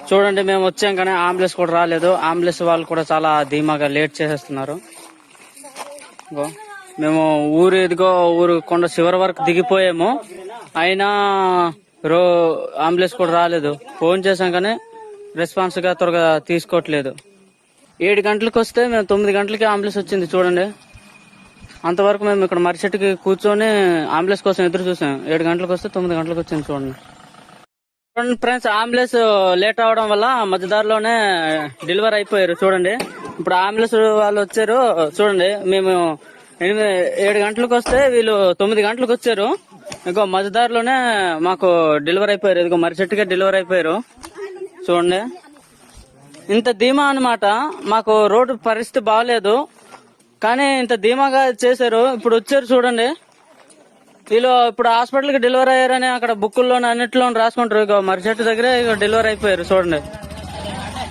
చూడండి, మేము వచ్చాం కానీ అంబులెన్స్ కూడా రాలేదు. అంబులెన్స్ వాళ్ళు కూడా చాలా ధీమాగా లేట్ చేసేస్తున్నారు. మేము ఊరు కొండ చివరి వరకు దిగిపోయాము, అయినా అంబులెన్స్ కూడా రాలేదు. ఫోన్ చేసాం కానీ రెస్పాన్స్ గా త్వరగా తీసుకోవట్లేదు. 7 గంటలకు వస్తే మేము 9 గంటలకి అంబులెన్స్ వచ్చింది. చూడండి, అంతవరకు మేము ఇక్కడ మర్రిచెట్టుకి కూర్చొని అంబులెన్స్ కోసం ఎదురు చూసాం. 7 గంటలకు వస్తే 9 గంటలకు వచ్చింది. చూడండి ఫ్రెండ్స్, అంబులెన్స్ లేట్ అవడం వల్ల మధ్యదారిలోనే డెలివరీ అయిపోయారు. చూడండి, ఇప్పుడు అంబులెన్స్ వాళ్ళు వచ్చారు. చూడండి, మేము 7 గంటలకు వస్తే వీళ్ళు 9 గంటలకు వచ్చారు. ఇంకో మధ్యదారిలోనే మాకు డెలివరీ అయిపోయారు. ఇదిగో మర్రిచెట్టుకే డెలివరీ అయిపోయారు. చూడండి, ఇంత ధీమా అన్నమాట. మాకు రోడ్డు పరిస్థితి బాగాలేదు కానీ ఇంత ధీమాగా చేశారు. ఇప్పుడు వచ్చారు. చూడండి, వీళ్ళు ఇప్పుడు హాస్పిటల్ కి డెలివరీ అయ్యారని అక్కడ బుక్కుల్లోనే అన్నింటిలో రాసుకుంటారు. ఇక మర్రిచెట్టు దగ్గరే డెలివరీ అయిపోయారు. చూడండి.